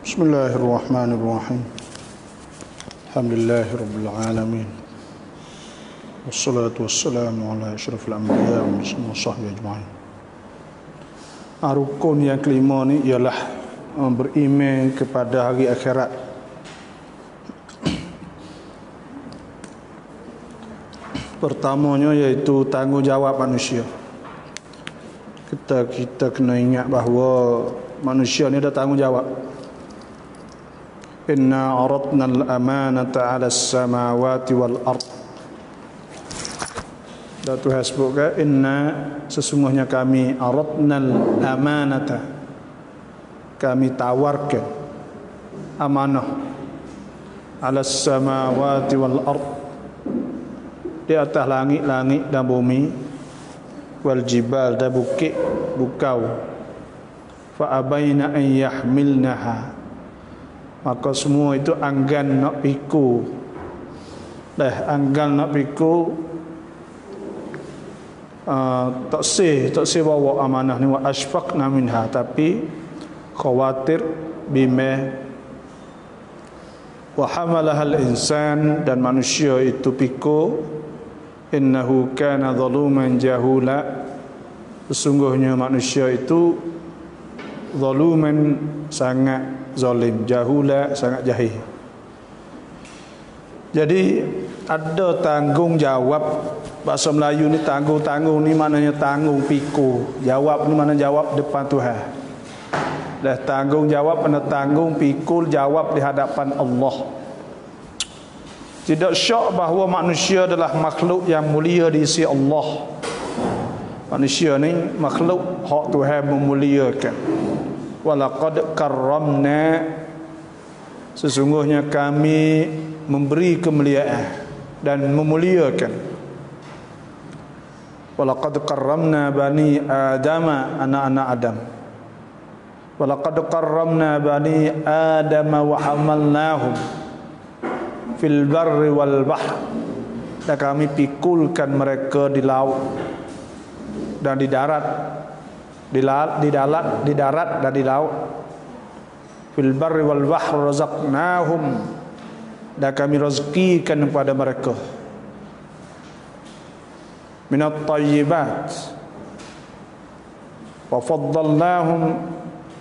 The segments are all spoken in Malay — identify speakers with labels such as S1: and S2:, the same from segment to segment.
S1: Bismillahirrahmanirrahim. Alhamdulillahi rabbil alamin. Wassalatu wassalamu ala asyrafil anbiya wa sahbihi ajma'in. Rukun yang kelima ni ialah beriman kepada hari akhirat. Pertamanya iaitu tanggungjawab manusia. Kita kena ingat bahawa manusia ni ada tanggungjawab. Inna aradna al-amanata 'ala as-samawati wal ard. Dan Tuhan sebutkan inna, sesungguhnya kami aradna al-amanata, kami tawarkan amanah 'ala as-samawati wal ard, di atas langit-langit dan bumi, wal jibal, dan bukit bukau, fa abaina an yahmilnaha, maka semua itu anggan nak pikul. Anggan nak pikul, tak sih bawa amanah ni. Wa ashfaqna minha, tapi khawatir bima. Wa hamalaha al-insan, dan manusia itu pikul. Innahu kana zaluman jahula, sesungguhnya manusia itu zaluman, sangat zalim, jahula, sangat jahil. Jadi ada tanggungjawab. Bahasa Melayu ni tanggung ni maknanya tanggung pikul. Jawab ni mana jawab depan Tuhan. Dah tanggungjawab mana tanggung pikul jawab di hadapan Allah. Tidak syak bahawa manusia adalah makhluk yang mulia di sisi Allah. Manusia ni makhluk hak Tuhan memuliakan. Walaqad karramna, sesungguhnya kami memberi kemuliaan dan memuliakan. Walaqad karramna bani Adama, anak-anak Adam. Walaqad karramna bani Adama wa hamalnahum fil barri wal bahr, dan kami pikulkan mereka di laut dan di darat. Di darat dan di laut. Fil barri wal bahr razaqnahum, dan kami rezekikan kepada mereka minat tayyibat. Wa faddalnahum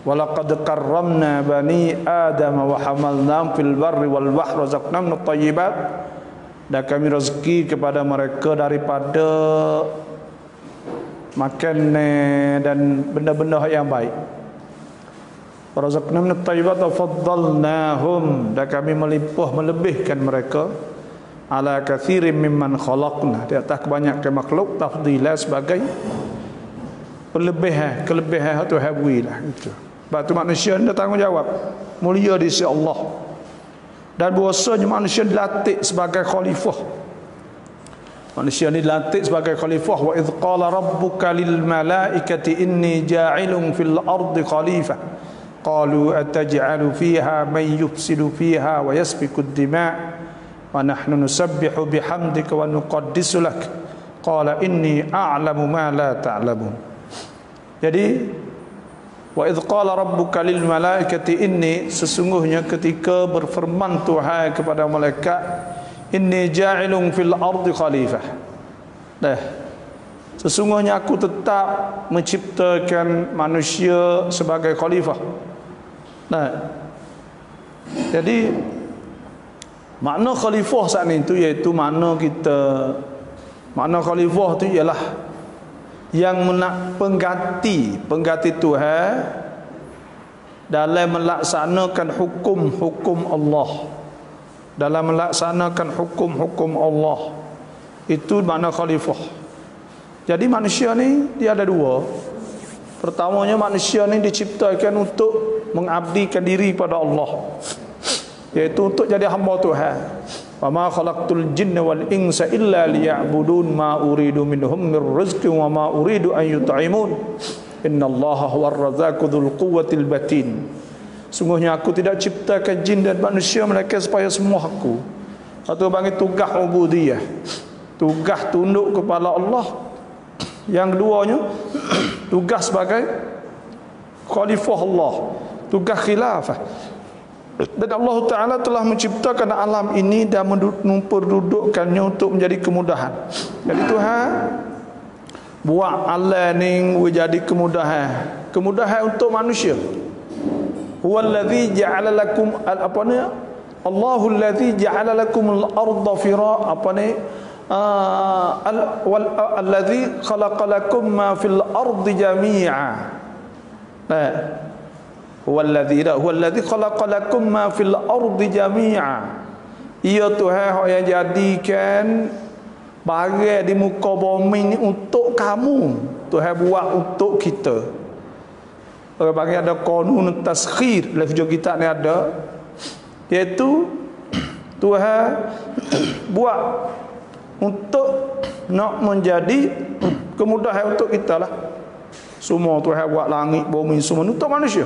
S1: wa laqad karramna bani Adam wa hamalnahum fil barri wal bahr razaqnahum minat tayyibat, dan kami rezeki kepada mereka daripada makan dan benda-benda yang baik. Razaqna minat thayyibat wa faddalnahum, dan kami melebihkan mereka ala katsirin mimman khalaqna, di atas kebanyakan makhluk, tafdila, sebagai kelebihan Tuhan berilah itu. Sebab tu manusia ni ada tanggungjawab mulia di sisi Allah, dan bahwasanya manusia dilatih sebagai khalifah. Manusia ni dilantik sebagai khalifah. Wa idh qala rabbuka lil malaikati inni ja'ilun fil ardi khalifah qalu ataj'alu fiha man yufsidu fiha wa yasfiku ad-dima' wa nahnu nusabbihu bihamdika wa nuqaddisu lak qala inni a'lamu ma la ta'lamun. Jadi wa idh qala rabbuka lil malaikati inni, sesungguhnya ketika berfirman Tuhan kepada malaikat, inni ja'ilun fil ardi khalifah, sesungguhnya aku tetap menciptakan manusia sebagai khalifah. Jadi makna khalifah saat ini itu iaitu makna khalifah itu ialah yang pengganti Tuhan dalam melaksanakan hukum Allah. Dalam melaksanakan hukum-hukum Allah, itu makna khalifah. Jadi manusia ni dia ada dua. Pertamanya, manusia ni diciptakan untuk mengabdikan diri pada Allah, iaitu untuk jadi hamba Tuhan. Wa ma khalaqtul jinna wal insa illa liya'budun ma uridu minhum min rizqin wa ma uridu an yut'imun innallaha huwar razzaqu dzul quwwatil batin. Sungguhnya aku tidak ciptakan jin dan manusia melainkan supaya semua aku. Atau bagi tugas ubudiyah, tugas tunduk kepada Allah. Yang keduanya, tugas sebagai khalifah Allah, tugas khilafah. Dan Allah Ta'ala telah menciptakan alam ini dan memperdudukkannya untuk menjadi kemudahan. Jadi Tuhan buat alam ni menjadi kemudahan. Kemudahan untuk manusia. Huwallazi ja'ala lakum apa ni? Allahul ladzi ja'ala lakumul arda alladzi khalaqa lakum ma fil ardi jami'a. Huwallazi khalaqa lakum ma fil ardi jami'a. Ia Tuhan yang jadikan barang di muka bumi ni untuk kamu. Tuhan buat untuk kita. Orang bagi ada qanun taskhir, lafaz kita ni ada, iaitu Tuhan buat untuk nak menjadi kemudahan untuk kita lah. Semua Tuhan buat langit, bumi semua untuk manusia.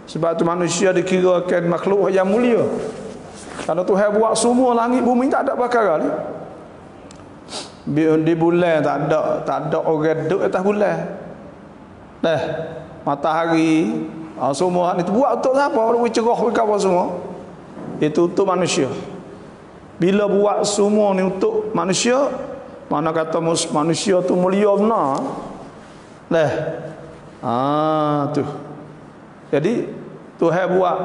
S1: Sebab tu manusia dikirakan makhluk yang mulia. Kalau Tuhan buat semua langit bumi tak ada perkara ni. Di bulan tak ada orang duduk atas bulan. Dah matahari semua ni buat untuk siapa? Orang cerah ke apa semua? Itu untuk manusia. Bila buat semua ni untuk manusia, mana kata manusia tu mulia benar. Dah. Tu. Jadi Tuhan buat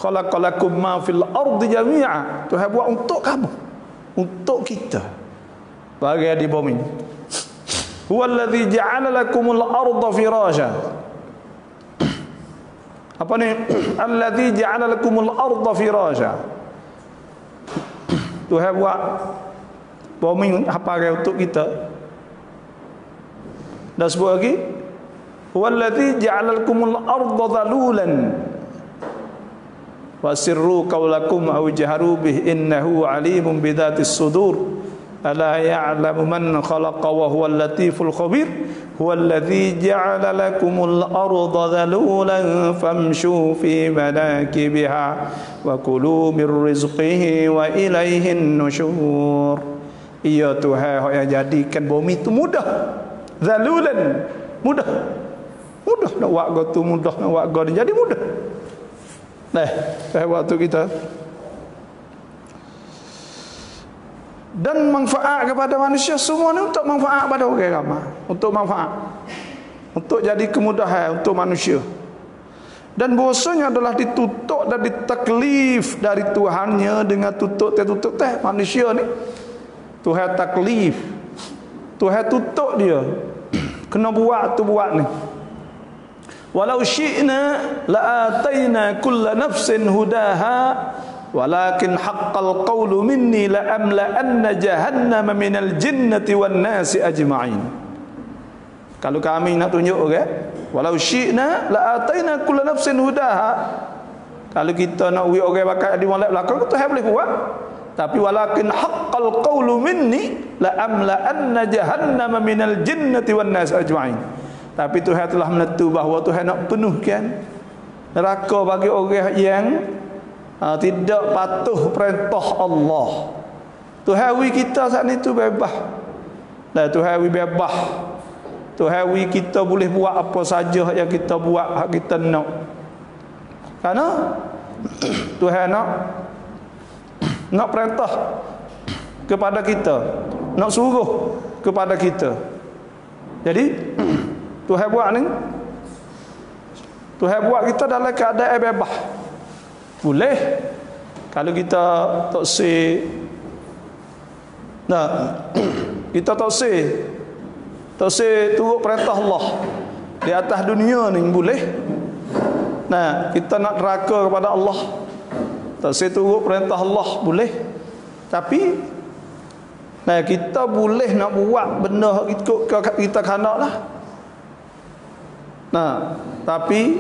S1: khalaqalakum ma fil ardi jami'a. Tuhan buat untuk kamu, untuk kita. Bagi di bumi. Huwallazi ja'ala lakumul arda firasha. Apa ni? Allazi ja'ala lakumul arda firasha. Tuhan buat bumi apa untuk kita. Dan sebut lagi, huwallazi ja'ala lakumul arda dhalulan. Wasirru qawlakum aw jaharu bih innahu alimun bidzatis sudur. Ala ya'lamu man khalaqa wa huwal latiful khabir. Huwallazi ja'ala lakumul arda dhalulan famshu fi manakibiha wa kulu mir rizqihi wa ilaihin nusyur. Ia Tuhan yang jadikan bumi itu mudah. Dhalulan, mudah. Mudah nak buat gotu, mudah nak buat god jadi mudah. Waktu kita dan manfaat kepada manusia semua ni untuk manfaat pada orang ramai, untuk manfaat, untuk jadi kemudahan untuk manusia. Dan bahasanya adalah ditutup dan ditaklif dari Tuhannya dengan tutup manusia ni. Tuhan taklif, Tuhan tutup dia, kena buat tu buat ni. Walau syi'na la'ataina kulla nafsin hudaha walakin haqqal qawlu minni la'amla'anna jahannama minal jinnati wan nasi ajma'in. Kalau kami nak tunjuk orang, walau syi'na la'ataina kulla nafsin hudaha. Kalau kita nak uji orang bakal di molek belakang, Tuhan boleh buat. Tapi walakin haqqal qawlu minni la'amla'anna jahannama minal jinnati wan nasi ajma'in. Tapi Tuhan telah menentu bahawa Tuhan nak penuhkan neraka bagi orang yang tidak patuh perintah Allah. Tuhan wi kita saat ni tu bebas. Tuhan wi bebas. Tuhan wi kita boleh buat apa saja yang kita buat, hak kita nak. Karena Tuhan nak perintah kepada kita, nak suruh kepada kita. Jadi Tuhan buat ni, Tuhan buat kita dalam keadaan bebas. Boleh kalau kita tak say, kita tak say turut perintah Allah di atas dunia ni boleh. Kita nak neraka kepada Allah, tak say turut perintah Allah boleh. Tapi kita boleh nak buat benda ikut kita kehendak lah. Tapi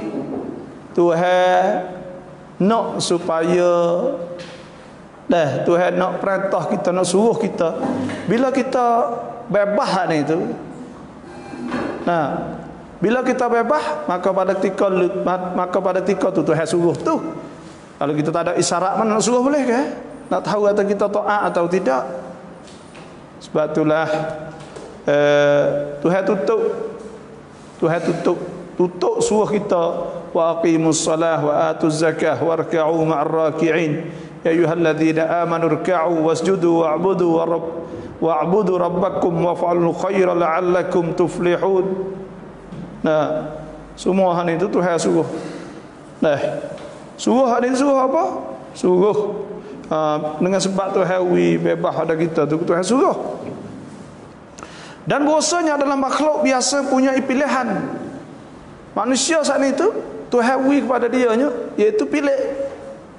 S1: Tuhan nak supaya Tuhan nak perintah kita, nak suruh kita. Bila kita bebas ni tu, bila kita bebas, maka pada ketika tu Tuhan suruh tu. Kalau kita tak ada isyarat mana nak suruh boleh ke? Nak tahu kata kita taat atau tidak. Sebab itulah Tuhan tutup tutup suruh kita wa aqimus salah wa atuz zakah warka'u ma'ar raki'in ya ayyuhalladzina amanu rka'u wasjudu wa'budu rabbakum waf'alul khaira la'allakum tuflihun. Nah, semua hal itu Tuhan suruh. Nah, suruh hal itu suruh apa? Suruh dengan sebab Tuhan bebas pada kita tu Tuhan suruh. Dan bahasanya adalah makhluk biasa punya pilihan. Manusia saat itu Tuhan kepada dia nya iaitu pilih.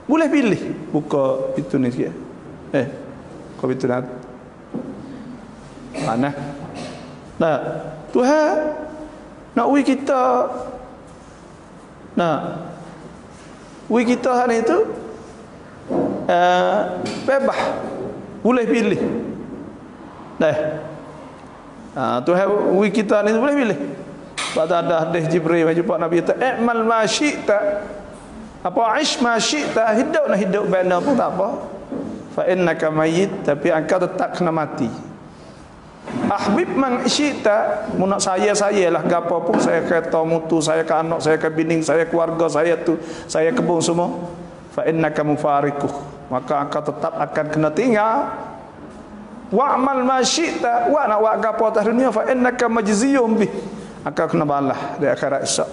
S1: Boleh pilih. Buka itu ni sikit. Kau itu nak. Mana? Nah, Tuhan nak kita hari itu bebas, boleh pilih. Tuhan kita ni boleh pilih. Pada ada hadis Jibril jumpa Nabi kata i'mal ma syi'ta, apa ish ma syi'ta, hidup bana pun tak apa, fa innaka mayyit, tapi engkau tetap kena mati. Ahbib man syi'ta, mun saya lah gapo pun, saya kereta mutu, saya ke anak, saya ke bining, saya keluarga saya tu, saya kebun semua, fa innaka mufariquh, maka engkau tetap akan kena tinggal. Wa'mal ma syi'ta, wa nak wa gapo atas dunia, fa innaka majziyum bih, engkau kena balas di akhirat esok.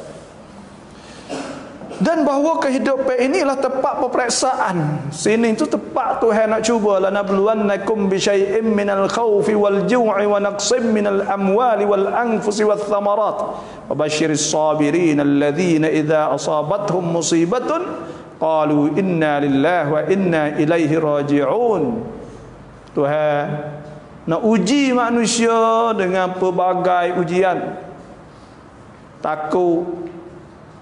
S1: Dan bahawa kehidupan inilah tempat peperiksaan. Sini itu tempat Tuhan nak cuba, lanabluwannakum bi syai'in minal khawfi wal ju'i wa naqsim minal amwali wal anfusi wath thamarat wa basyiris sabirin alladhina idza asabathum musibatun qalu inna lillahi wa inna ilaihi raji'un. Tuhan nak uji manusia dengan pelbagai ujian. Takut,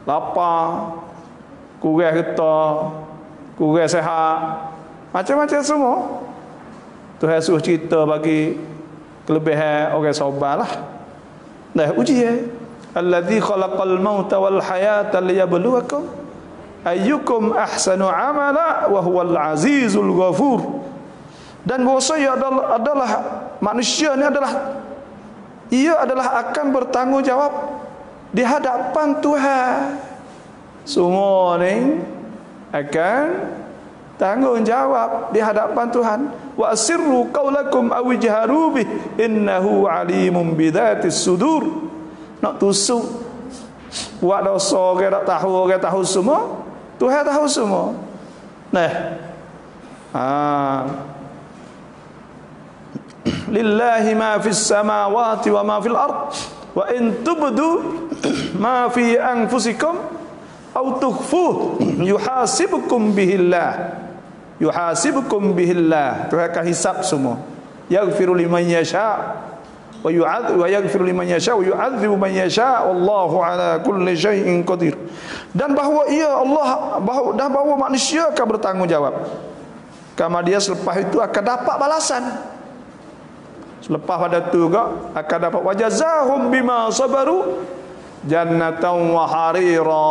S1: lapar, kurang getah, kurang sehat, macam-macam semua. Tuhan suruh cerita bagi kelebihan orang sabarlah. Dah uji allazi khalaqal mauta wal hayata liyabluwakum ayyukum ahsanu amala wa huwal azizul ghafur. Dan bahwasanya adalah manusia ni ia adalah akan bertanggungjawab di hadapan Tuhan. Semua ni akan tanggungjawab di hadapan Tuhan. Wa asirru qaulakum aw ijharu bih innahu alimun bidzatis sudur. Nak tusuk buat dosa orang tak tahu semua, Tuhan tahu semua. Lillahi ma fis samawati wa ma fil ard wa in tubdu ma fi anfusikum aw tukhfuh yuhasibukum bihillah. Yuhasibukum bihillah. Tuhan akan hisab semua. Yaghfiru liman yasha wa yu'adhibu wa yaghfiru liman yasha wa yu'adzibu man yasha wallahu ala kulli syai'in qadir. Dan bahawa bahawa manusia akan bertanggungjawab. Karena dia selepas itu akan dapat balasan. Selepas pada tu juga akan dapat wajazahum bima sabaru jannatan wa harira.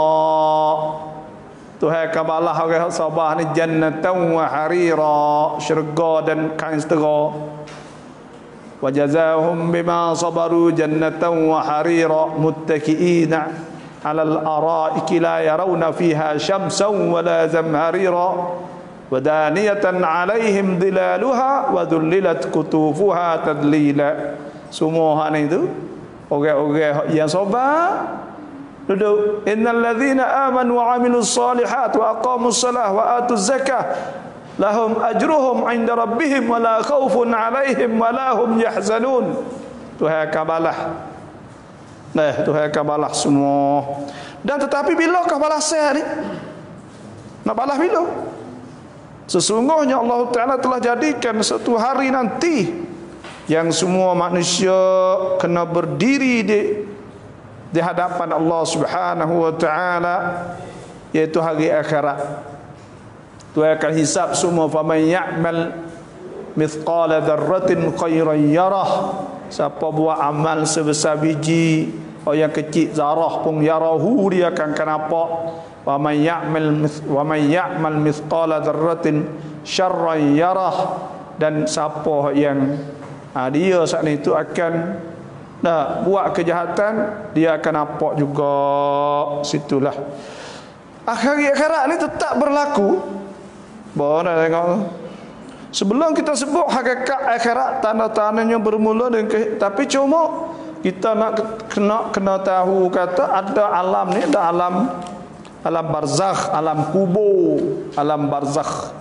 S1: Tuhan akan balas orang sabar ni jannatan wa harira, syurga dan kain setera. Wajazahum bima sabaru jannatan wa harira muttaki'ina 'alal ara'iki la yarawna fiha syamsan wa la zamharira. Wadaniyatan 'alaihim dhilaluha wa dhullilat kutufuha tadlila. Semua hal itu orang-orang yang sabar duduk. Innal ladzina amanu wa 'amilus solihat wa aqamus salah wa atuz zakah lahum ajruhum 'inda rabbihim wa la khaufun 'alaihim wa la hum yahzanun. Tuhan akan balas. Tuhan akan balas semua. Dan tetapi bilakah balasan ni? Nak balas bila? Sesungguhnya Allah Ta'ala telah jadikan satu hari nanti yang semua manusia kena berdiri di hadapan Allah Subhanahu wa Ta'ala, yaitu hari akhirat. Tuhan akan hisab semua. Faman ya'mal mithqala dzarratin khairan yarah. Siapa buat amal sebesar biji yang kecil zarah pun yarahu, dia akan nampak. Wa man ya'mal mithqala dzarratin syarran yarah. Dan siapa yang dia saat itu akan Nah, buat kejahatan dia akan nampak juga situlah. Akhirat ni tetap berlaku. Boleh tengok. Sebelum kita sebut hakikat akhirat, tanda-tandanya bermula dengan tapi cuma kita nak kena tahu kata ada alam ni, ada alam barzakh, alam kubur, alam barzakh.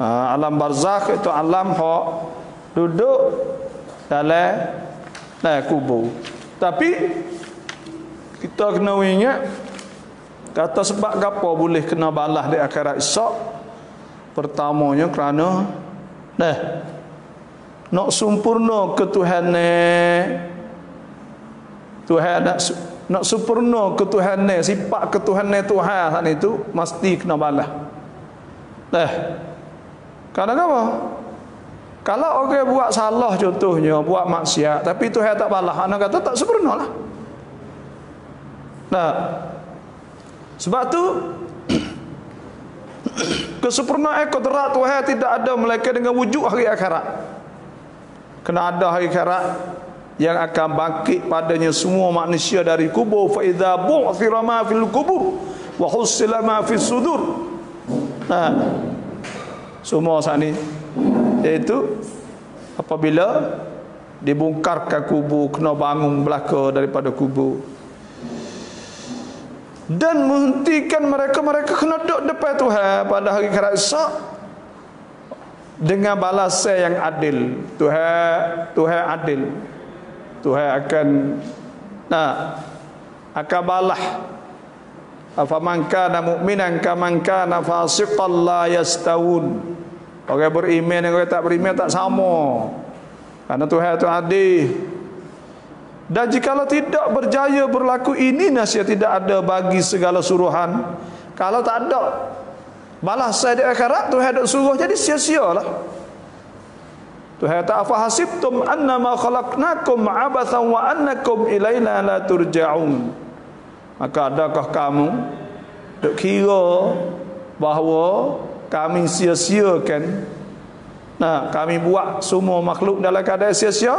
S1: Alam barzakh itu alam hak duduk dalam kubur. Tapi kita kena ingat kata sebab apa boleh kena balas di akhirat esok. Pertamanya kerana nak sempurna ke Tuhan nak sempurna ke Tuhan sifat ke Tuhan Tuhan itu mesti kena balas. Kadang apa? Kalau orang buat salah contohnya, buat maksiat, tapi Tuhan tak balas, anak kata tak sempurna lah. Sebab tu kesempurnaan kodrat Tuhan tidak ada melainkan dengan wujud hari akhirat. Kena ada hari akhirat yang akan bangkit padanya semua manusia dari kubur. Fa idza bu'thira ma fil kubur wa husila ma fis sudur. Semua saat ini iaitu apabila dibongkarkan kubur, kena bangun belaka daripada kubur dan menghentikan mereka kena duduk depan Tuhan pada hari akhirat esok dengan balasan yang adil. Tuhan adil. Tuhan akan balas. Afaman kana mu'minan kaman kana fasiqan la yastawun. Orang beriman dengan orang tak beriman tak sama. Karena Tuhan itu adil. Dan jikalau tidak berjaya berlaku ini, nasihat tidak ada bagi segala suruhan. Kalau tak ada balasan di akhirat, Tuhan tak suruh, jadi sia-sialah. Tuhan tak afahasibtum annama khalaqnakum abathan wa annakum ilaina la turja'un. Maka adakah kamu duk kira bahawa kami sia-siakan, kami buat semua makhluk dalam keadaan sia-sia?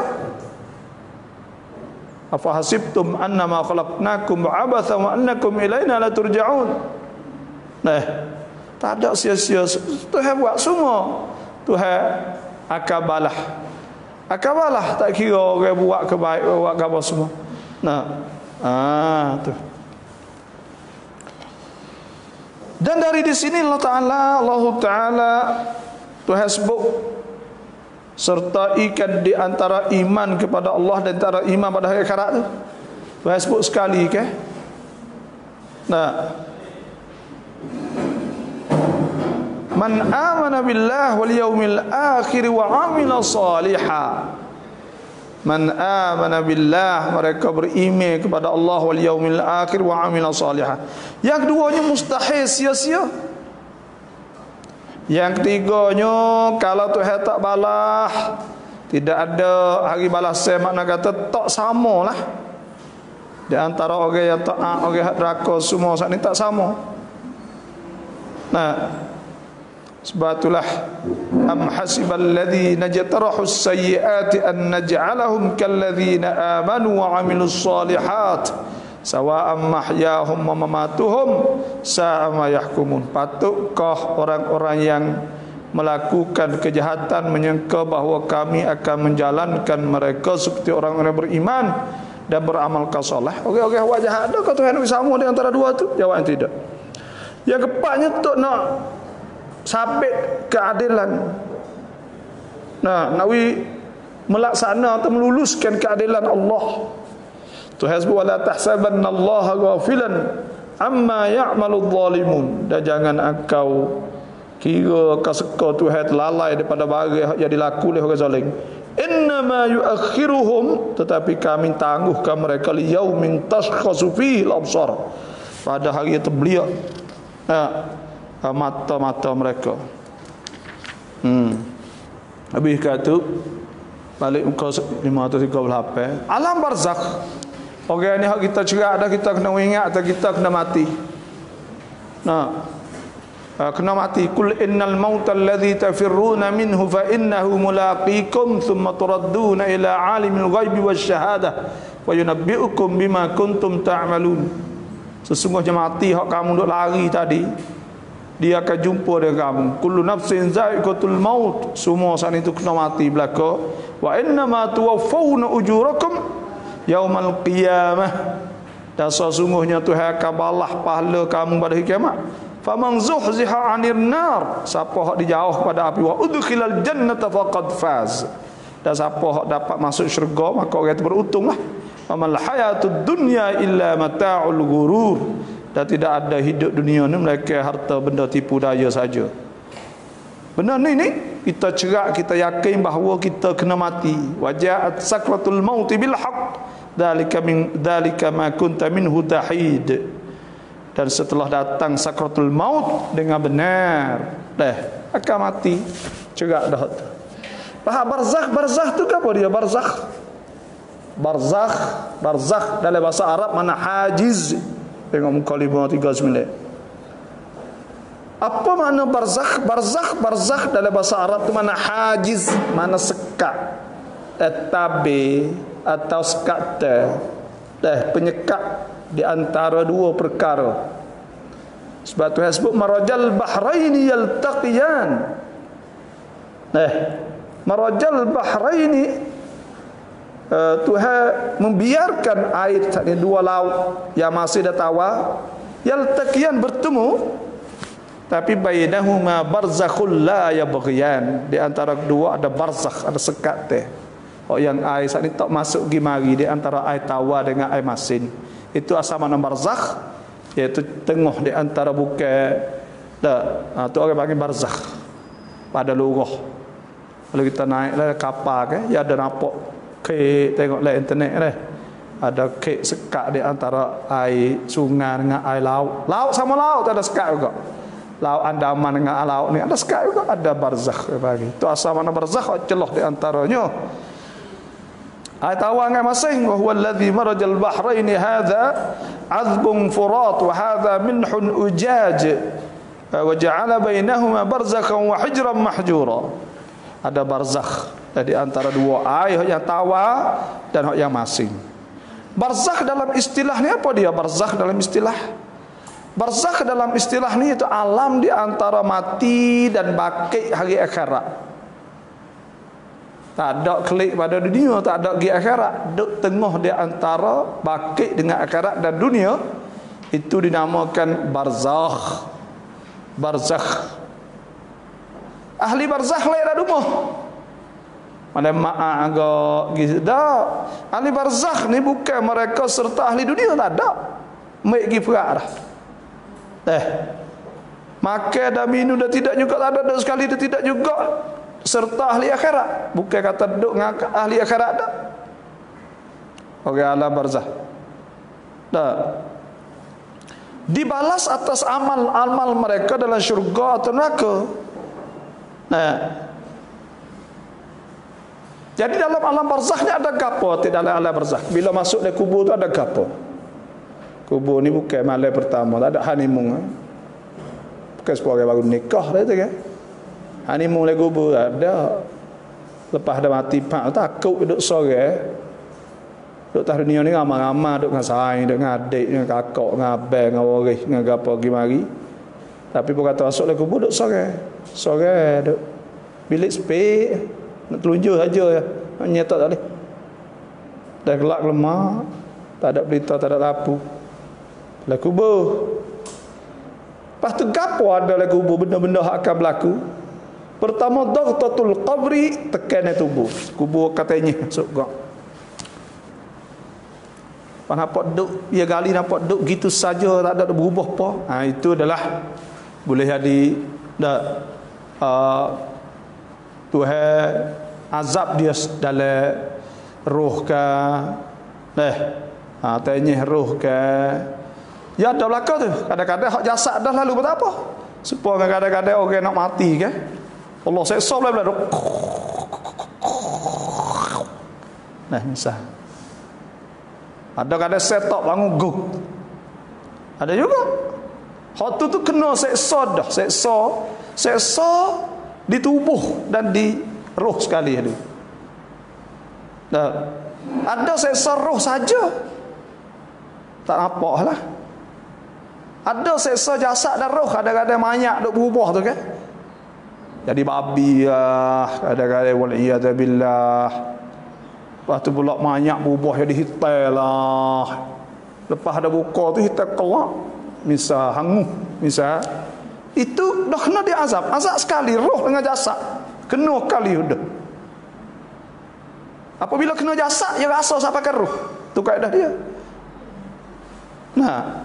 S1: Afahasibtum annama khalaqnakum abathan wa annakum ilaina la turja'un. Tak ada sia-sia. Tuhan buat semua. Tuhan akan balas. Tak kira orang buat kebaikan, buat apa semua. Tu. Dan dari di sini Allah Taala Tuhan sebut serta ikan di antara iman kepada Allah dan antara iman pada hari akhirat tu. Tuhan sebut sekali ke? Man amana billah wal yaumil akhir wa amila salihah. Man amana billah, mereka beriman kepada Allah wal yaumil akhir wa amila salihah. Yang keduanya mustahil sia-sia. Yang ketiganya kalau Tuhan tak balas, tidak ada hari balasan, makna kata tak samalah. Di antara orang yang taat, orang neraka semua saat ni tak sama. Sebab itulah am hasibal ladzina jatarahus sayyiati an naj'alahum kal ladzina amanu wa 'amilus shalihat sawa'am mahyahum wa mamatuhum sa'a ma yahkumun. Patutkah orang-orang yang melakukan kejahatan menyangka bahawa kami akan menjalankan mereka seperti orang-orang beriman dan beramal saleh? Orang-orang buat jahat, adakah Tuhan sama di antara dua tu? Jawab tidak. Yang keempatnya tu nak sabit keadilan. Nawi melaksana atau meluluskan keadilan Allah. Tuhan sebut wala tahsabanna Allah ghafilan amma ya'malu dhalimun. Dan jangan engkau kira kaseka Tuhan lalai daripada barang yang dilakukan oleh orang zalim. Innama yuakhiruhum, tetapi kami tangguhkan mereka liyaumin tashkhasu fihi al-absar, pada hari yang terbeliak mata-mata mereka. Habis kata balik muka 538 alam barzakh. Orang ni hak kita cerak dah, kita kena ingat atau kita kena mati. kena mati. Kul innal mauta alladhi tafirruna minhu fa innahu mulaqikum thumma turadduna ila alimil ghaibi wasyahadah wa yunabbi'ukum bima kuntum ta'malun. Sesungguhnya mati hak kamu duk lari tadi, dia akan jumpa dengan kamu. Kullu nafsin za'iqatul maut, semua saat itu kena mati belaka. Wa innama tuwaffawna ujurakum yaumal qiyamah, dan sesungguhnya Tuhan akan balas pahala kamu pada hari kiamat. Faman zuhziha 'anil nar, siapa hak dijauh pada api, wa udkhilal jannata faqad faz, dan siapa hak dapat masuk syurga maka orang itu beruntunglah. Amal hayatud dunya illa mata'ul ghurur, dan tidak ada hidup dunia ni melainkan harta benda tipu daya saja. Benar ni kita cerak, kita yakin bahawa kita kena mati. Waja'at sakratul maut bil haqq, dzalika ma kunta minhu tahid, dan setelah datang sakratul maut dengan benar, akan mati. Cerak dah tu. Faham barzakh tu apa dia barzakh? Barzakh dalam bahasa Arab mana hajiz. Tengok muka 539. Apa makna barzakh? Barzakh dalam bahasa Arab tu mana hajiz, mana sekat, tabe atau sekat, penyekat di antara dua perkara. Sebab Tuhan sebut marajal bahraini yaltaqiyan. Marajal bahraini, Tuhan membiarkan air dua laut yang masih dah tawar yaltaqiyan bertemu, tapi bainahuma barzakhul la yabghiyan, di antara kedua ada barzakh, ada sekat teh. Oh, yang air saat ni tak masuk pergi mari di antara air tawar dengan air masin. Itu asal makna barzakh, iaitu tengah di antara bukan tu orang panggil barzakh pada lurah. Kalau kita naiklah kapal ke, ya ada nampak kek, tengoklah internet ni, ada kek sekat di antara air sungai dengan air laut. Laut sama laut ada sekat juga. Laut Andaman dengan laut ni ada sekat juga, ada barzakh bagi. Tu asal mana barzakh, celah di antaranya. Ayat awal dengan masing, wa huwa alladhi marajal bahraini hadha azbun furat wa hadha minhun ujaj wa ja'ala bainahuma barzakhan wa hijran mahjura. Ada barzakh di antara dua air yang tawar dan yang masing. Barzakh dalam istilah ni apa dia? Barzakh dalam istilah, barzakh dalam istilah ni itu alam di antara mati dan bangkit hari akhirat. Tak ada klik pada dunia, tak ada di akhirat. Duduk tengah di antara bangkit dengan akhirat dan dunia, itu dinamakan barzakh. Barzakh. Ahli barzakh lain dah rumah. Mana mak agak gitu dah. Ahli barzakh ni bukan mereka serta ahli dunia, tak ada. Mai pergi perak dah. Makan dan minum dah tidak juga, tak ada sekali dah tidak juga serta ahli akhirat. Bukan kata duduk dengan ahli akhirat dah. Orang alam barzakh dah dibalas atas amal-amal mereka dalam syurga atau neraka. Jadi dalam alam barzakh ni ada gapo? Tidak dalam alam barzakh. Bila masuk di kubur tu ada gapo? Kubur ni bukan malam pertama, tak ada honeymoon. Bukan sepuluh orang baru nikah dah tu kan. Honeymoon di kubur ada. Lepas dah mati pak takut duduk sore. Duduk atas dunia ni ramai-ramai, duduk dengan saing, duduk dengan adik, dengan kakak, dengan abang, dengan waris, dengan gapo pergi mari. Tapi pun kata masuk di kubur duduk sore. Sore duduk bilik sepik, nak telunjuk saja ya. Nak nyetak tak boleh. Dah gelap lemah, tak ada berita, tak ada lampu. Lah kubur. Lepas tu gapo ada lah kubur, benda-benda akan berlaku. Pertama daghtatul qabri, tekan tubuh. Kubur katanya masuk gak. Nampak duduk, dia gali nampak duduk gitu saja, tak ada berubah apa. Itu adalah boleh jadi Tuhan azab dia dalam roh ke, tanya roh ke. Ya ada belaka tu. Kadang-kadang hak jasad dah lalu buat apa? Supaya kadang-kadang orang nak mati kan. Allah seksa lah belakang. Misal. Ada kadang setok bangun guk. Ada juga. Hak tu kena seksa dah, seksa di tubuh dan di roh sekali ada. Dah. Ada seksa roh saja. Tak nampak lah. Ada seksa jasad dan roh, kadang-kadang mayat duk berubah tu kan. Jadi babi lah, kadang-kadang wal'iyadzubillah. Lepas tu pula mayat berubah jadi hitam lah. Lepas ada buka tu hitam kelak. Misal hangus, misal itu dah kena diazab. Azab sekali roh dengan jasad. Kena kali sudah. Apabila kena jasad, dia rasa sampai ke roh. Tu kaedah dia. Nah,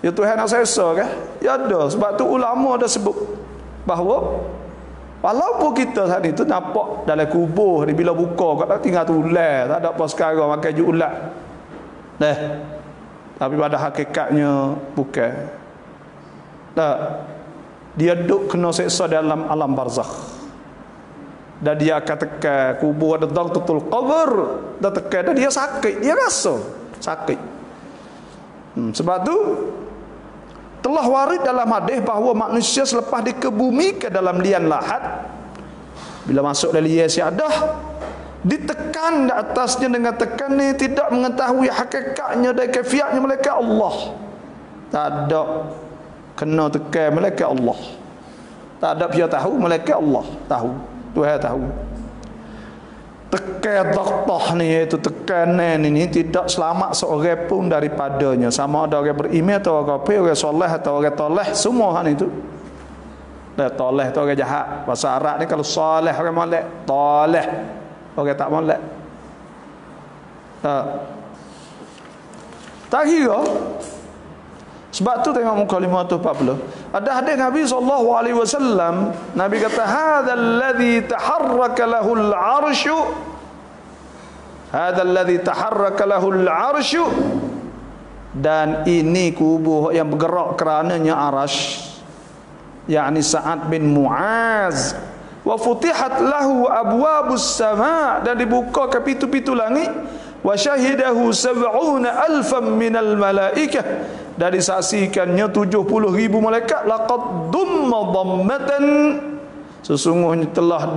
S1: ya Tuhan nak seksa kan? Ya ada. Sebab tu ulama ada sebut bahawa walaupun kita saat itu nampak dalam kubur ni, bila buka kat tinggal tulang, tak ada apa sekarang makan julat. Dah. Tapi pada hakikatnya bukan. Tak. Dia duk kena seksa dalam alam barzakh. Dan dia akan tekan kubur, ada dagtatul qabr, dan tekan dan dia sakit, dia rasa sakit. Sebab tu telah warid dalam hadis bahawa manusia selepas dikebumikan dalam lian lahat, bila masuk dalam lian syahadah, ditekan di atasnya dengan tekan ni, tidak mengetahui hakikatnya dan kefiatnya malaikat Allah. Tak ada kena tekan malaikat Allah. Tak ada dia tahu, malaikat Allah tahu. Tuhan tahu. Tekan daktah ni, iaitu tekanan ini tidak selamat seorang pun daripadanya. Sama ada orang beriman atau orang kafir, orang soleh atau orang toleh, semua hal itu. Dan toleh tu orang jahat. Bahasa Arab ni kalau soleh orang molek, toleh orang tak molek. Tak kira. Sebab tu tengok muka 540. Ada hadis Nabi SAW, Nabi kata, hadzal ladzi taharraka lahul arsyu, hadzal ladzi taharraka lahul arsyu, dan ini kubur yang bergerak kerananya arasy, yakni Sa'ad bin Mu'az. Wa futihat lahu abwabus sama', dan dibuka ke pintu-pintu langit. Wa syahidahu 70,000 minal malaikah, dan disaksikannya 70,000 malaikat. Laqad dumma dhammatan, sesungguhnya telah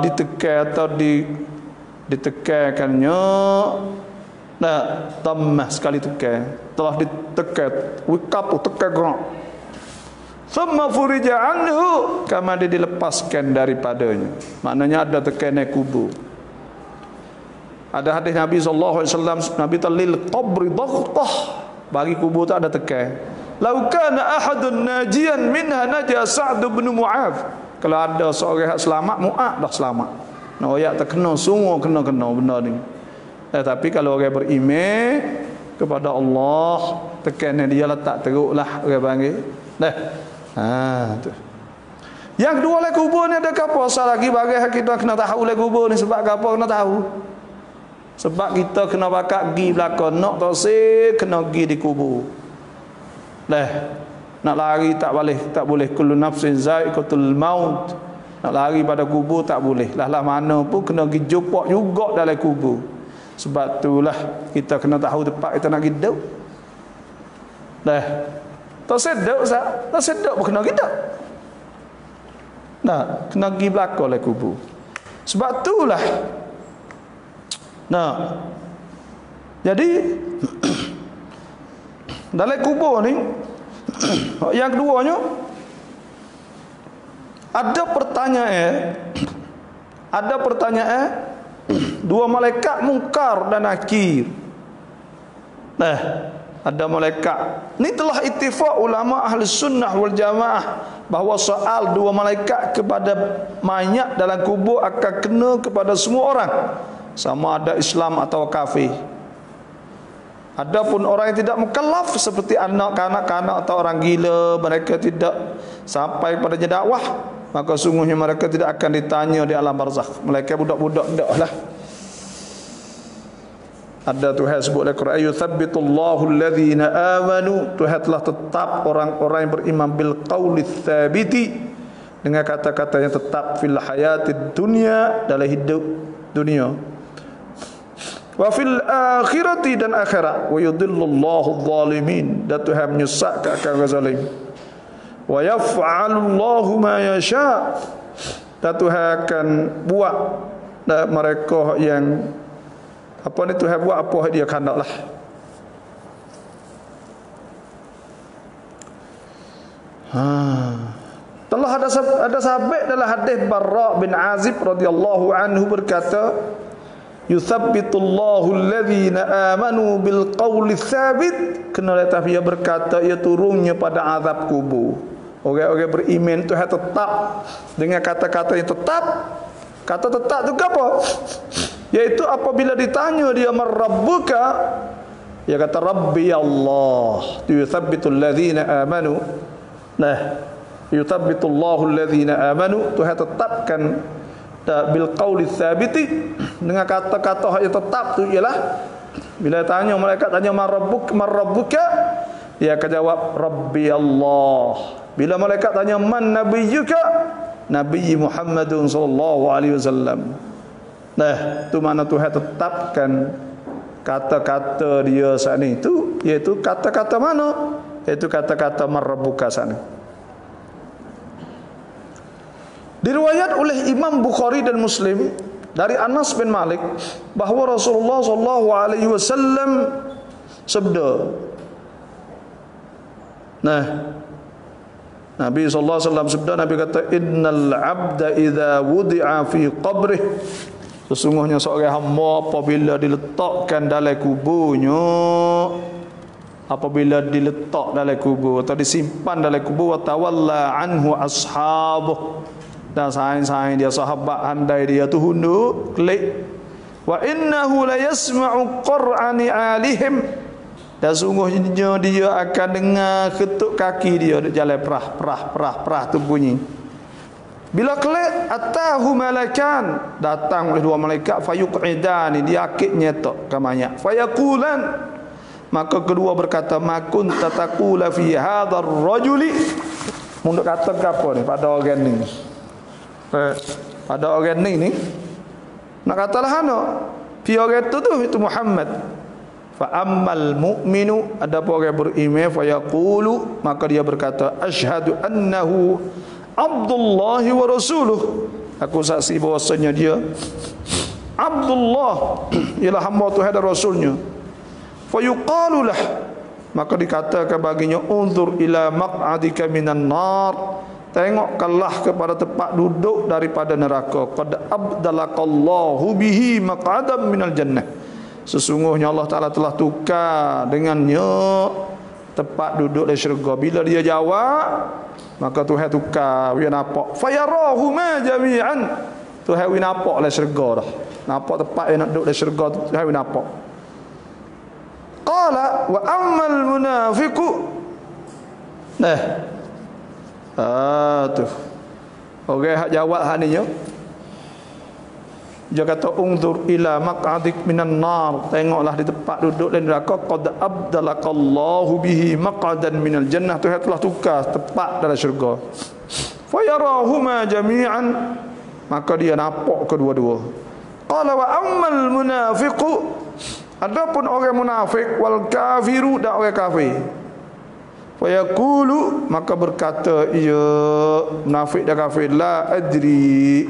S1: ditekan atau ditekankannya. Dhammah sekali tekan, telah ditekan wikapu tekan gerak. Thumma furija anhu, kama dia dilepaskan daripadanya. Maknanya ada tekanan kubur. Ada hadis Nabi SAW, Nabi talil qabri daghtah, bagi kubur tak ada tekan. Lau kana ahadun najian minha naja Sa'd bin Mu'adz, kalau ada seorang yang selamat, Mu'adz dah selamat. Nah, ayat terkena semua, kena benda ni. Tapi kalau orang beriman kepada Allah, tekanan dia letak teruklah, orang panggil. Tu. Yang kedua lah, kubur ni ada apa asal lagi bagi kita kena tahu lah kubur ni sebab apa kena tahu. Sebab kita kena bakak gi belakang nak tosir, kena gi di kubur. Nak lari tak boleh kullu nafsin za'iqatul maut. Nak lari pada kubur tak boleh. Lah mana pun kena gi jumpa juga dalam kubur. Sebab itulah kita kena tahu tempat kita nak hidup. Tak sedap sah. Tak sedap pun kena hidup. Kena gi belakang dalam kubur. Sebab itulah. Jadi dalam kubur ni, yang keduanya ada pertanyaan dua malaikat Munkar dan Nakir. Ada malaikat ni, telah ittifaq ulama ahli sunnah wal jamaah bahawa soal dua malaikat kepada mayat dalam kubur akan kena kepada semua orang, sama ada Islam atau kafir. Adapun orang yang tidak mukallaf seperti anak-anak atau orang gila, mereka tidak sampai pada dakwah, maka sungguhnya mereka tidak akan ditanya di alam barzakh. Mereka budak-budak dah. Ada Tuhan sebut dalam Quran, yuthabbitullahu alladhina amanu, Tuhan telah tetap orang-orang yang beriman bil qauli tsabiti, dengan kata-kata yang tetap fil hayatid dunya, dalam hidup dunia. Wa fil akhirati dan akhirat. Wa yudhillullahu adh-dhalimin. Dan Tuhan menyesatkan orang zalim. Wa yaf'alullahu ma yasha. Dan Tuhan akan buat mereka yang apa ni, Tuhan buat apa dia kehendaklah. Telah ada sahabat dalam hadis Barra bin Azib radhiyallahu anhu berkata, yuthabbitullahu alladhina amanu bil qawli tsabit. Kena letak dia berkata, ia turunnya pada azab kubur. Orang-orang beriman tu tetap dengan kata-kata yang tetap. Kata tetap tu apa? Yaitu apabila ditanya dia marrabbuka, dia kata Rabbi Allah. Yuthabbitul ladzina amanu. Nah, yuthabbitullahu alladhina amanu, Tuhan tetapkan bil qauli tsabiti, dengan kata-kata yang tetap tu ialah bila tanya malaikat tanya marrabbuka, dia akan jawab Rabbi Allah. Bila malaikat tanya man nabiyyuka, Nabi Muhammadun sallallahu alaihi wasallam. Nah, tu mana Tuhan tetapkan kata-kata dia saat ni tu, iaitu kata-kata mana? Iaitu kata-kata marrabbuka saat ni. Diriwayat oleh Imam Bukhari dan Muslim dari Anas bin Malik bahawa Rasulullah sallallahu alaihi wasallam sabda. Nah, Nabi sallallahu alaihi wasallam sabda, Nabi kata innal abda idza wudi'a fi qabrih, sesungguhnya seorang hamba apabila diletakkan dalam kuburnya, apabila diletak dalam kubur atau disimpan dalam kubur, wa tawalla anhu ashabuh, dan sayang-sayang dia sahabat handai dia tu hunduk klik, wa innahu la yasma'u qur'ani alihim, dan sungguhnya dia akan dengar ketuk kaki dia duk jalan perah tu bunyi. Bila klik atahu malakan, datang oleh dua malaikat, fayuqidani, dia akid nyetok kamanyak, fayaqulan, maka kedua berkata ma kunta taqula fi hadzal rajuli, munduk kata apa ni pada orang ni, pada orang ni nak katalah ana fi orang tu Muhammad. Fa ammal mu'minu, adapun orang beriman, fa yaqulu, maka dia berkata asyhadu annahu Abdullah wa rasuluh, aku saksi bahwasanya dia Abdullah, ialah hamba Tuhan dan Rasulnya. Fa yuqalu lah, maka dikatakan baginya unzur ila maq'adika minan nar, tengokkanlah kepada tempat duduk daripada neraka. Qad abdalakallahu bihi maq'adam minal jannah, sesungguhnya Allah Ta'ala telah tukar dengannya tempat duduk di syurga. Bila dia jawab, maka Tuhan tukar, dia nampak fayarahuma jami'an, Tuhan dia nampak di syurga dah, nampak tempat yang nak duduk di syurga tu, Tuhan dia nampak. Qala wa ammal munafiqu, nah tu orang hak jawab hak ni, dia kata unzur ila maq'adik minan nar, tengoklah di tempat duduk dan neraka. Qad abdalakallahu bihi maq'adan minal jannah, Tuhan telah tukar tempat dalam syurga. Fayarahuma jami'an, maka dia nampak kedua-dua. Qala wa ammal munafiqu, adapun orang munafik, wal kafiru, dan orang kafir, fayaqulu, maka berkata ia munafik dan kafir, la adri,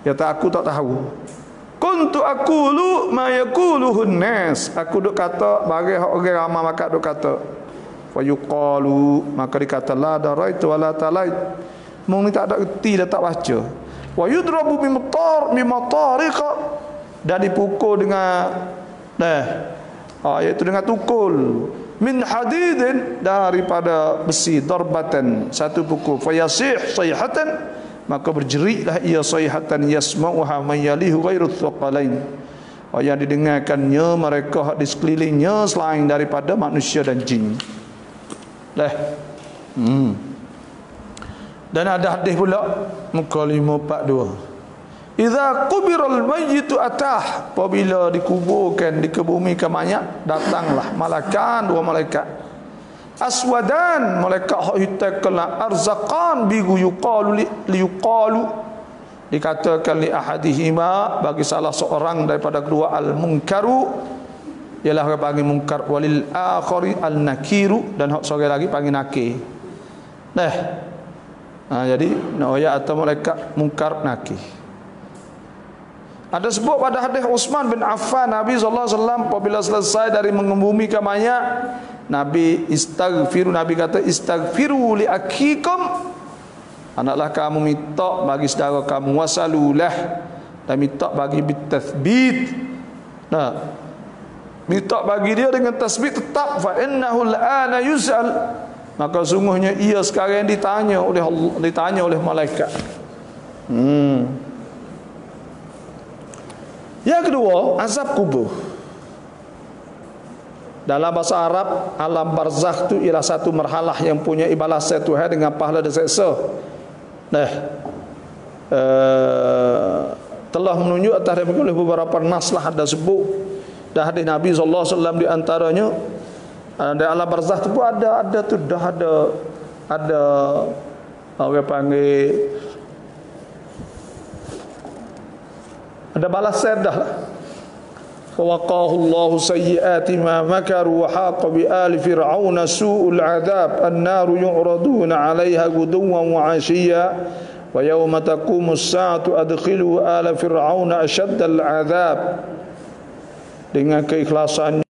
S1: ya tak, aku tak tahu. Kuntu aqulu ma yaquluhun nas, aku duk kata bagi orang ramai makat duk kata. Fa yuqalu, maka dikata la daraitu wala talait, mung ni tak ada erti dah tak baca. Wa yudrabu bimatariqa, dan dipukul dengan iaitu dengan tukul, min hadidin, daripada besi, darbatan, satu pukul, fayasih sayhatan, maka berjeriklah ia sayhatan yasma'uha man yalihu ghairu thaqalain, yang didengarkannya mereka di sekelilingnya selain daripada manusia dan jin. Dan ada hadis pula muka 542, idza qubiral mayyitu atah, apabila dikuburkan, dikebumikan mayat, datanglah malakan, dua malaikat, aswadan, malaikat hak hitam kelak, arzaqan bigu yuqalu liyuqalu, dikatakan li ahadihima, bagi salah seorang daripada kedua, al-munkaru, ialah orang panggil munkar, walil akhari al-nakiru, dan hak seorang lagi panggil nakir. Jadi noya atau malaikat munkar nakir. Ada sebut pada hadis Utsman bin Affan, Nabi sallallahu alaihi wasallam apabila selesai dari mengebumikan mayat, Nabi kata istaghfiru li akikum, hendaklah kamu minta bagi saudara kamu, wasalulah, dan minta bagi bitathbit. Minta bagi dia dengan tasbih tetap, fa innahu al-ana yus'al, maka sungguhnya ia sekarang ditanya oleh Allah, ditanya oleh malaikat. Yang kedua, azab kubur. Dalam bahasa Arab, alam barzakh itu ialah satu marhalah yang punya balasan Tuhan dengan pahala dan seksa. Telah menunjuk atas oleh beberapa nas lah ada sebut. Dan hadis Nabi sallallahu alaihi wasallam di antaranya, di alam barzakh itu pun ada orang panggil, ada balasan dah lah. Fawaqahu Allahu sayyiati ma makaru wa haqa bi ali fir'auna su'ul 'adzab an-naru yu'raduna 'alayha ghuduwan wa 'ashiyya wa yawma taqumus sa'atu adkhilu ala fir'auna ashaddal 'adzab. Dengan keikhlasannya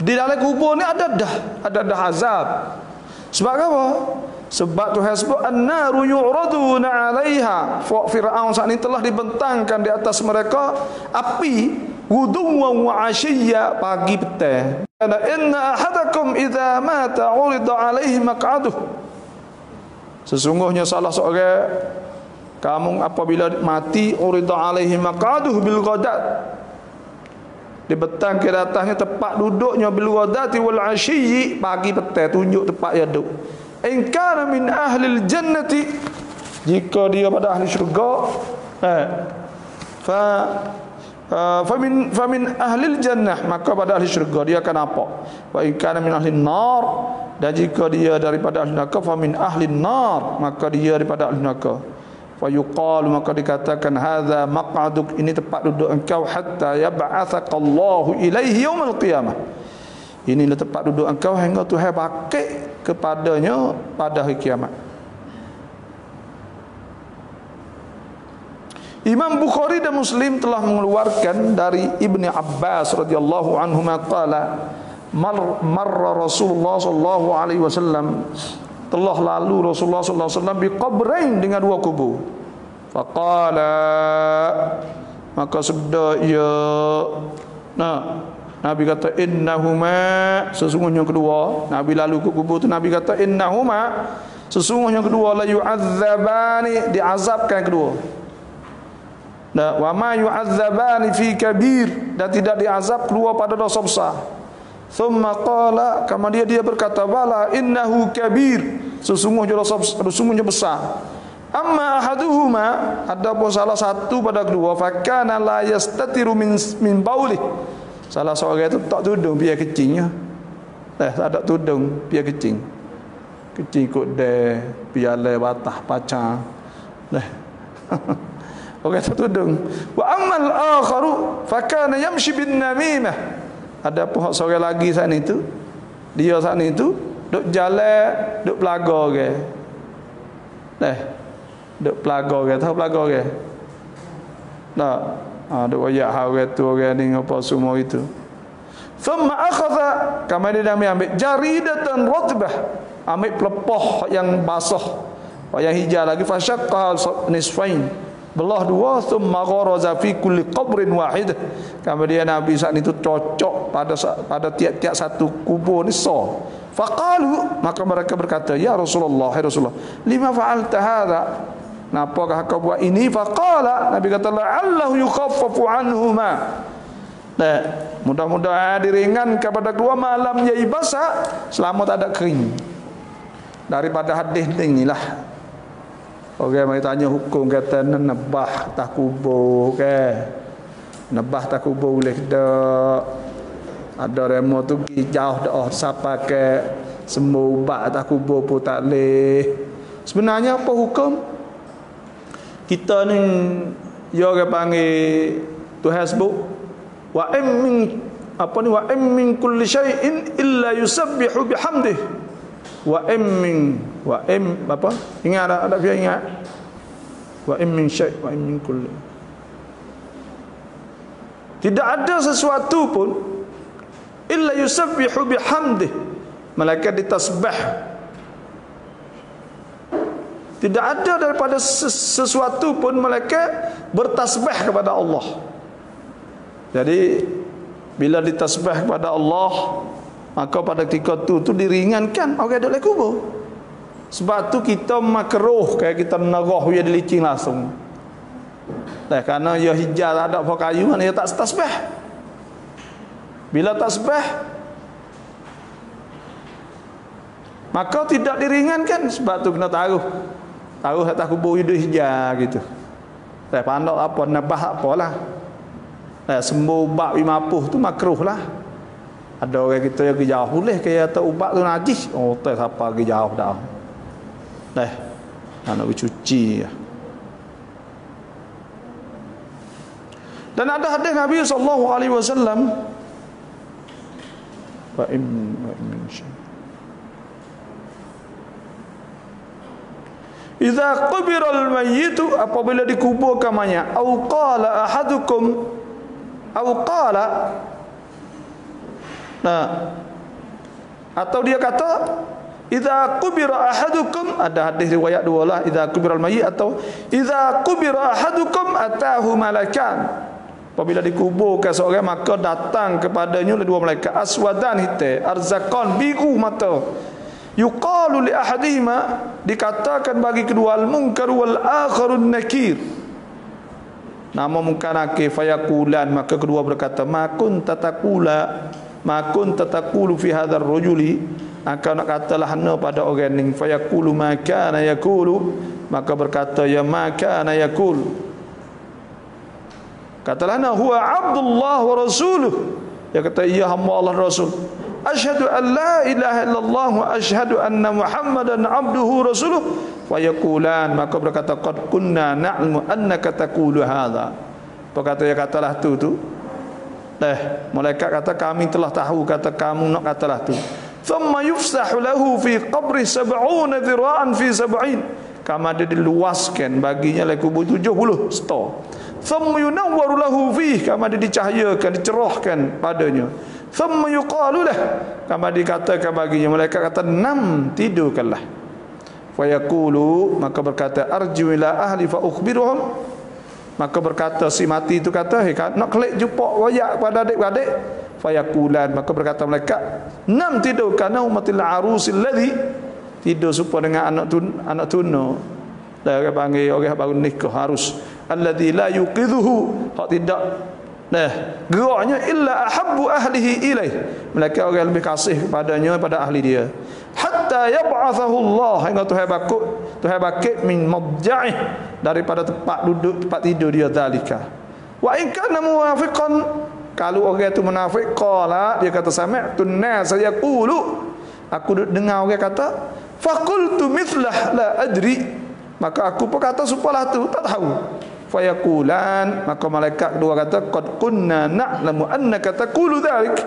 S1: di dalam kubur ni ada dah azab. Sebab apa? Sebab Tuhan sebut an-naru yu'raduna 'alaiha, Firaun saat ini telah dibentangkan di atas mereka api ghuduwan wa 'ashiyya, pagi petang. Inna ahadakum idza mata 'urida 'alaihi maq'aduh, sesungguhnya salah seorang kamu apabila mati, urida alaihi maq'aduhu bil ghadat, dibentang ke atasnya tempat duduknya, bil ghadati wal 'ashiyyi, pagi petang tunjuk tempat dia duduk. In kana min ahli jannati, jika dia pada ahli syurga, fa min ahli jannah, maka pada ahli syurga dia akan apa? Wa in kana min ahli nar, dan jika dia daripada ahli neraka, fa min ahli nar, maka dia daripada ahli neraka. Fa yuqalu, maka dikatakan, hadza maq'aduk, ini tempat duduk engkau, hatta yab'atsakallahu ilaihi yaumil qiyamah, inilah tempat duduk engkau hingga Tuhan bangkit kepadanya pada hari kiamat. Imam Bukhari dan Muslim telah mengeluarkan dari Ibni Abbas radhiyallahu anhu qala marra Rasulullah sallallahu alaihi wasallam, telah lalu Rasulullah sallallahu alaihi wasallam biqabrain, dengan dua kubur. Faqala, maka sabda ia, Nabi kata innahuma, sesungguhnya kedua, Nabi lalu ke kubur tu, Nabi kata innahuma, sesungguhnya kedua, la yu'adzabani, diazabkan kedua. Wa ma yu'adzabani fi kabir, dan tidak diazab kedua pada dosa besar. Thumma qala, kemudian dia berkata, bala innahu kabir, sesungguhnya besar. Amma ahaduhuma, adapun salah satu pada kedua, fakana la yastatiru min baulih, salah seorang itu tak tudung biar kecingnya. Tak ada tudung biar kecing. Kecing kot de piala batah pacang. Orang tak tudung. Wa ammal akharu fakana yamshi bin namimah, ada pun seorang lagi saat itu, dia saat itu duk jalan, duk pelaga ke. Duk pelaga ke, tahu pelaga ke? Tak. Duk wayak hawat tu orang ni apa semua itu. Thumma akhadha, kemudian dia ambil jaridatan ratbah, ambil pelepah yang basah, yang hijau lagi, fasyaqqa nisfain, belah dua. Thumma gharaza fi kulli qabrin wahid, kemudian Nabi saat itu cocok pada tiap-tiap satu kubur ni so. Faqalu, maka mereka berkata, ya Rasulullah, hai Rasulullah, lima fa'alta hadha, napakah kau buat ini? Faqala, Nabi kata, la'allahu yukhaffafu anhuma, mudah-mudahan diringan kepada kedua, malam jadi basah, selama tak ada kering. Daripada hadis ni lah orang mai tanya hukum, kata nebah tak kubur ke, nebah tak kubur boleh dak, ada remo tu pergi jauh dah siapa ke Semua ubat atas kubur pun tak boleh. Sebenarnya apa hukum? Kita ni dia orang panggil Tuhan sebut wa min kulli syai'in illa yusabbihu bihamdih. Ingat ada dia ingat. Wa min syai' wa min kulli. Tidak ada sesuatu pun illa yusabbihu bihamdih. Malaikat ditasbih. Tidak ada daripada sesuatu pun malaikat bertasbih kepada Allah. Jadi bila ditasbih kepada Allah, maka pada ketika tu diringankan orang duduk dalam kubur. Sebab tu kita makruh kayak kita nerah dia dilicin langsung. Kerana dia hijau ada apa kayu, dia tak tasbih. Bila tasbih, maka tidak diringankan. Sebab tu kena taruh atas kubur hidup hijau gitu. Pandang apa, nabah apalah. Semua ubat 50 tu makruh lah. Ada orang kita yang pergi jauh boleh kaya atas ubat tu najis. Oh, tak siapa pergi jauh dah. Nak cuci. Dan ada hadis Nabi SAW. Idza qubira al-mayyit, apabila dikuburkan mayat, au qala ahadukum, atau dia kata idza qubira ahadukum, ada hadis riwayat dua lah, idza qubira al-mayyit atau idza qubira ahadukum atahu malakan. Apabila dikuburkan seorang, maka datang kepadanya dua malaikat, aswadan hitam, arzaqan biru mata. Yuqalu li ahadihima, dikatakan bagi kedua, al-munkar wal akharun nakir. Nama munkar nakir, fayaqulan, maka kedua berkata, ma kunta taqulu fi hadzal rajuli, akan nak katalah hana pada orang ni. Fayaqulu ma kana yaqulu, maka berkata ya ma kana yaqul, katalah hana huwa abdullah wa rasuluh, dia kata ya hamba Allah Rasul. Asyhadu an la ilaha illallah wa asyhadu anna Muhammadan abduhu rasuluh. Wa yaqulan, maka berkata qad kunna na'lamu annaka taqulu hadza. Berkata ya katalah tu. Malaikat kata kami telah tahu kata kamu nak katalah tu. Thumma yufsahu lahu fi qabri 70 dhira'an fi 70. Kama dia diluaskan baginya le kubur 70 stor. Thumma yunawwaru lahu fihi, kama dia dicahayakan, dicerahkan padanya. Thumma yuqalu lah, kama dikatakan baginya, malaikat kata nam, tidurkanlah. Fa yaqulu, maka berkata arju ila ahli fa ukhbiruhum, maka berkata si mati itu kata nak kelik jumpa royak pada adik-adik. Fa yaqulan, maka berkata malaikat nam, tidurkan umatil arusil ladzi, tidur supaya dengan anak tuna. Dah panggil orang baru nikah harus alladzi la yuqidhuhu, hak tidak geraknya illa ahabbu ahlihi ilaih, mereka orang lebih kasih kepadanya pada ahli dia, hatta yab'athahu Allah, hingga Tuhan bakit min madja'ih, daripada tempat duduk, tempat tidur dia zalika. Wa in kana munafiqan, kalau orang itu munafik, qala, dia kata sami'tu an-nas yaqulu, aku dengar orang kata, faqultu mithlah la adri, maka aku pun kata supalah tu, tak tahu. Fayaqulan, maka malaikat kedua kata qad kunna na'lamu annaka taqulu dzalik,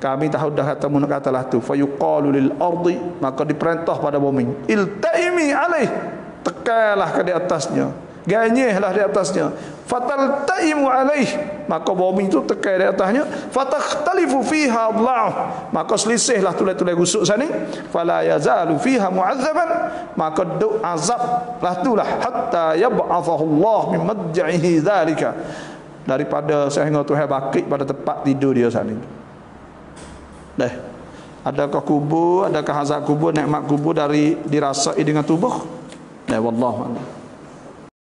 S1: kami tahu dah katamu nak katalah tu. Fayuqalu lil ardi, maka diperintah pada bumi, iltaimi alaih, tekalah ke di atasnya, ganyehlah di atasnya. Fataltaimu alaih, maka bumi itu tekai di atasnya. Fatakhtalifu fiha adla'u, maka selisihlah tulai-tulai rusuk sana. Fala yazalu fiha mu'azzaban, maka duk azablah itulah hatta yab'athahu Allah min madja'ihi dzalika, daripada sehingga Tuhan bakit pada tempat tidur dia sana. Adakah kubur, adakah azab kubur, nikmat kubur dari dirasai dengan tubuh? Wallahu a'lam.